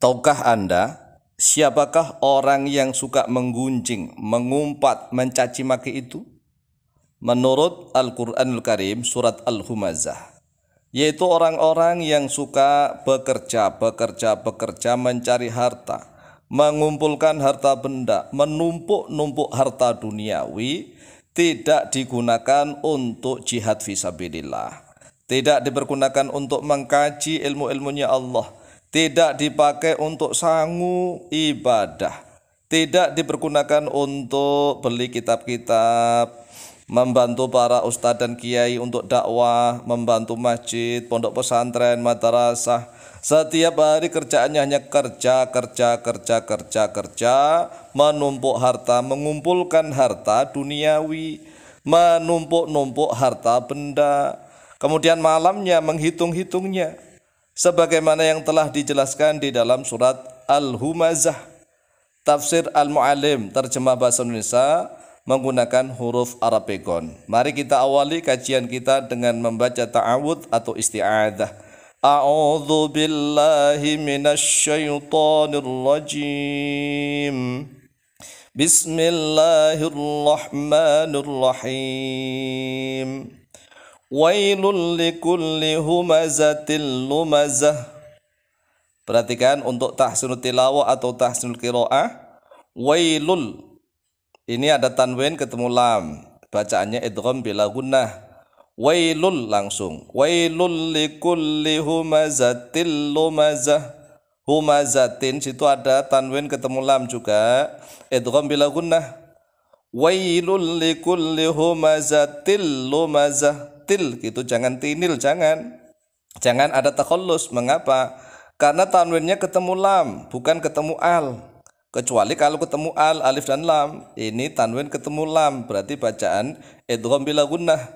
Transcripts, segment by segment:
Tahukah Anda siapakah orang yang suka menggunjing, mengumpat, mencaci maki itu? Menurut Al-Quranul Karim surat Al-Humazah, yaitu orang-orang yang suka bekerja, mencari harta, mengumpulkan harta benda, menumpuk-numpuk harta duniawi, tidak digunakan untuk jihad fisabilillah, tidak dipergunakan untuk mengkaji ilmu-ilmunya Allah, tidak dipakai untuk sangu ibadah, tidak dipergunakan untuk beli kitab-kitab, membantu para ustadz dan kiai untuk dakwah, membantu masjid, pondok pesantren, madrasah. Setiap hari kerjaannya hanya kerja, menumpuk harta, mengumpulkan harta duniawi, menumpuk-numpuk harta benda. Kemudian malamnya menghitung-hitungnya, sebagaimana yang telah dijelaskan di dalam surat Al-Humazah. Tafsir Al-Mu'alim, terjemah bahasa Indonesia menggunakan huruf Arabigon. Mari kita awali kajian kita dengan membaca ta'awudz atau isti'adzah. A'udzu billahi minasyaitonir rajim. Bismillahirrahmanirrahim. Wailul likulli humazatil lumazah. Perhatikan untuk tahsinul tilawah atau tahsinul qiraah. Wailul, ini ada tanwin ketemu lam, bacaannya idgham bila gunnah. Wailul langsung. Wailul likulli humazatil lumazah. Humazatin situ ada tanwin ketemu lam juga, idgham bila gunnah. Wailul likulli humazatil lumazah. Til gitu, jangan tinil, jangan ada takhallus. Mengapa? Karena tanwinnya ketemu lam, bukan ketemu al. Kecuali kalau ketemu al, alif dan lam, ini tanwin ketemu lam, berarti bacaan idgham bila gunnah.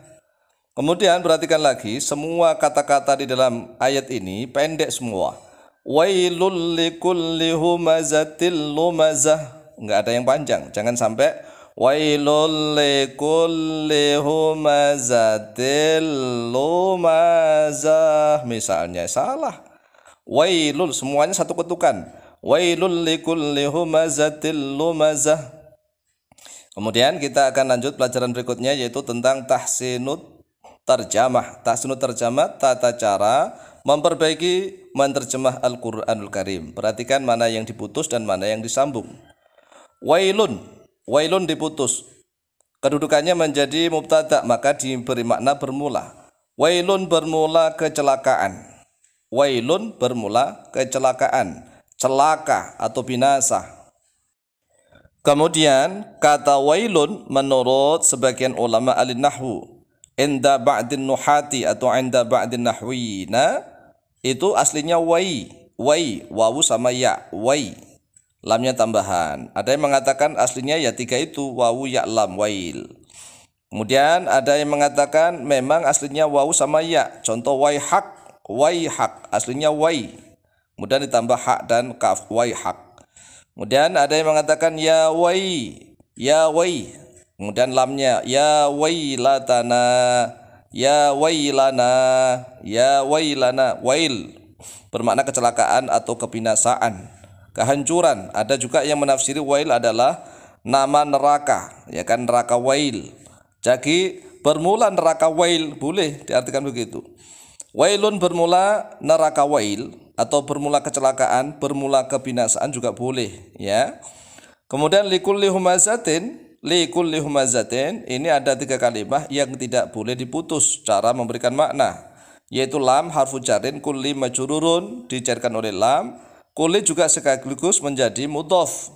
Kemudian perhatikan lagi, semua kata-kata di dalam ayat ini pendek semua. Wailul likulli humazatil lumazah, enggak ada yang panjang. Jangan sampai wailul likulli humazatil lumazah misalnya, salah. Wailul semuanya satu ketukan. Wailul likulli humazatil lumazah. Kemudian kita akan lanjut pelajaran berikutnya, yaitu tentang tahsinut terjamah. Tahsinut terjamah, tata cara memperbaiki menerjemah Al-Quranul Karim. Perhatikan mana yang diputus dan mana yang disambung. Wailun, wailun diputus, kedudukannya menjadi mubtada, maka diberi makna bermula. Wailun bermula kecelakaan. Wailun bermula kecelakaan, celaka atau binasa. Kemudian kata wailun menurut sebagian ulama al-nahwu, inda ba'din nuhati atau inda ba'din nahwina, itu aslinya wai, wawu sama ya, wai, lamnya tambahan. Ada yang mengatakan aslinya ya tiga itu, wawu ya lam, wail. Kemudian ada yang mengatakan memang aslinya wawu sama ya, contoh waihak, aslinya wai, kemudian ditambah hak dan kaf, waihak. Kemudian ada yang mengatakan ya wai, kemudian lamnya ya wailatana, wail bermakna kecelakaan atau kebinasaan, kehancuran. Ada juga yang menafsiri wail adalah nama neraka, ya kan, neraka wail. Jadi bermula neraka wail, boleh diartikan begitu. Wailun bermula neraka wail atau bermula kecelakaan, bermula kebinasaan juga boleh, ya. Kemudian likulli humazatin, ini ada tiga kalimat yang tidak boleh diputus cara memberikan makna, yaitu lam harfu jarin, kulli majrurun dicairkan oleh lam, kulli juga sekaligus menjadi mudhof,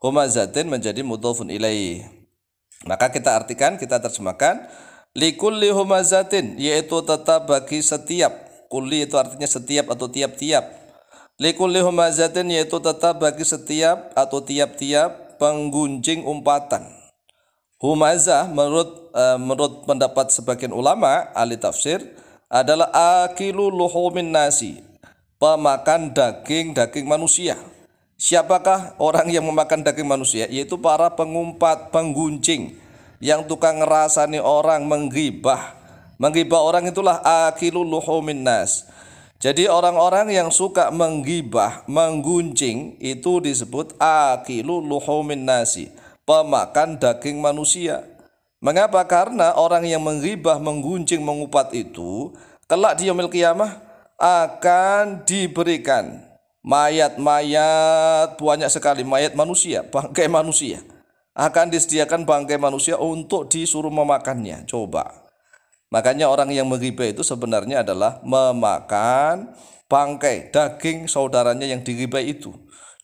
humazatin menjadi mudhofun ilaih. Maka kita artikan, kita terjemahkan likulli humazatin, yaitu tetap bagi setiap. Kulli itu artinya setiap atau tiap-tiap. Likulli humazatin, yaitu tetap bagi setiap atau tiap-tiap penggunjing umpatan. Humazah menurut pendapat sebagian ulama ahli tafsir adalah akilu luhumin nasi, pemakan daging manusia. Siapakah orang yang memakan daging manusia? Yaitu para pengumpat, penggunjing, yang tukang ngerasani orang, menggibah orang, itulah akilul luhumin nas. Jadi orang-orang yang suka menggibah, menggunjing itu disebut akilu luhumin nasi, pemakan daging manusia. Mengapa? Karena orang yang menggibah, menggunjing, mengupat itu kelak di yaumil qiyamah akan diberikan mayat-mayat, banyak sekali mayat manusia, bangkai manusia. Akan disediakan bangkai manusia untuk disuruh memakannya. Coba. Makanya orang yang menggibah itu sebenarnya adalah memakan bangkai daging saudaranya yang digibah itu.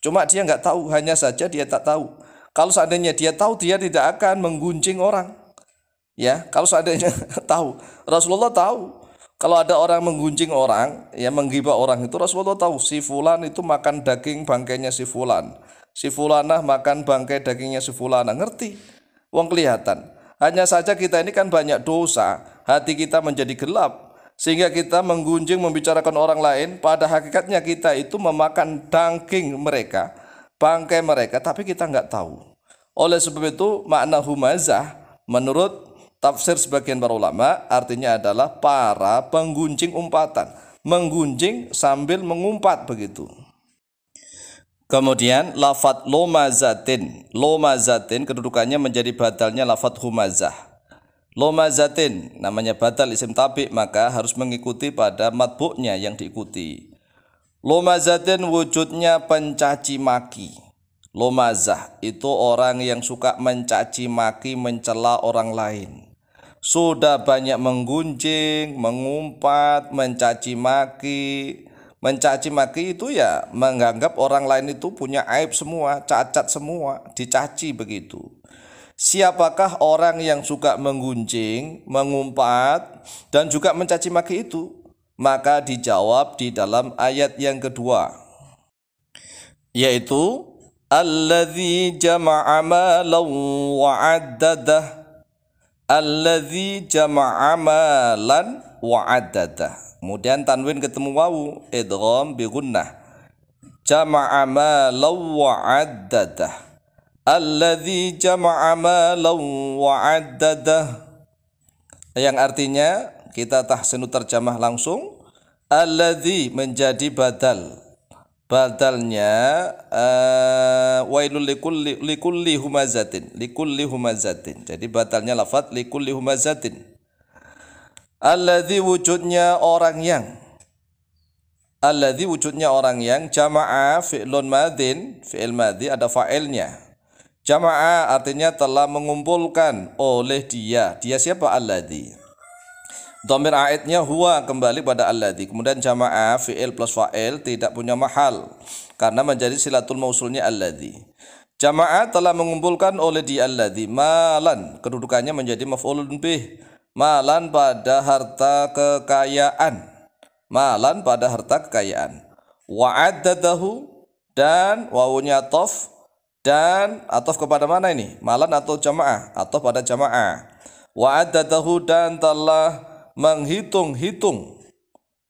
Cuma dia nggak tahu, hanya saja dia tak tahu. Kalau seandainya dia tahu, dia tidak akan menggunjing orang. Ya, kalau seandainya tahu, Rasulullah tahu. Kalau ada orang menggunjing orang, ya menggibah orang itu Rasulullah tahu. Si fulan itu makan daging bangkainya si fulan. Si fulanah makan bangkai dagingnya si fulanah. Ngerti? Wong kelihatan. Hanya saja kita ini kan banyak dosa, hati kita menjadi gelap, sehingga kita menggunjing, membicarakan orang lain, pada hakikatnya kita itu memakan daging mereka, bangkai mereka, tapi kita nggak tahu. Oleh sebab itu makna humazah menurut tafsir sebagian para ulama artinya adalah para penggunjing umpatan, menggunjing sambil mengumpat begitu. Kemudian lafadz lomazatin kedudukannya menjadi badalnya lafadz humazah. Lomazatin namanya badal isim tabi, maka harus mengikuti pada matbu'nya yang diikuti. Lomazatin wujudnya pencaci maki. Lomazah itu orang yang suka mencaci maki, mencela orang lain. Sudah banyak menggunjing, mengumpat, mencaci maki. Mencaci maki itu ya menganggap orang lain itu punya aib semua, cacat semua, dicaci begitu. Siapakah orang yang suka menggunjing, mengumpat, dan juga mencaci maki itu? Maka dijawab di dalam ayat yang kedua, yaitu alladzi jama'a malan wa'addadah. Alladzi jama'a malan wa'addadah. Kemudian tanwin ketemu wawu, idgham bi gunnah. Jama'a malan wa'addadah. Alladzi jama'a malan wa'addadah. Yang artinya kita tahsinu terjemah langsung, alladzi menjadi badalnya wailul likulli humazatin, jadi badalnya lafadz likulli humazatin. Alladzi wujudnya orang yang jama'a fi'lun madin, fi'il madhi ada fa'ilnya. Jama'a artinya telah mengumpulkan oleh dia siapa? Alladzi. Dhamir aidnya huwa kembali pada alladzi. Kemudian jama'a fi'il plus fa'il tidak punya mahal karena menjadi silatul mausulnya alladzi. Jama'a telah mengumpulkan oleh dia alladzi malan, kedudukannya menjadi maf'ulun bih. Malan pada harta kekayaan. Malan pada harta kekayaan. Wa'addadahu dan wawunya atof, dan atof kepada mana ini? Malan atau jamaah? Atof pada jamaah. Wa'addadahu dan telah menghitung-hitung.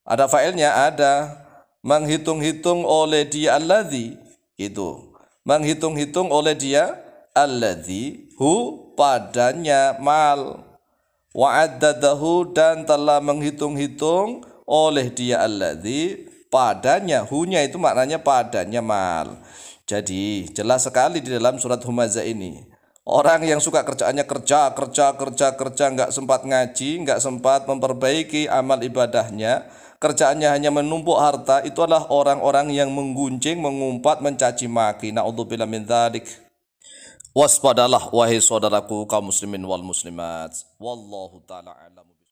Ada failnya, ada menghitung-hitung oleh dia alladzi. Itu. Menghitung-hitung oleh dia alladzi hu padanya mal. Wa'addadahu dan telah menghitung-hitung oleh dia alladzi padanya, hunya itu maknanya padanya mal. Jadi jelas sekali di dalam surat Humazah ini, orang yang suka kerjaannya kerja, nggak sempat ngaji, nggak sempat memperbaiki amal ibadahnya, kerjaannya hanya menumpuk harta, itu adalah orang-orang yang menggunjing, mengumpat, mencaci maki. Na'udzubillah min dzalik. Waspadalah wahai saudaraku kaum muslimin wal muslimat. Wallahu ta'ala a'lam.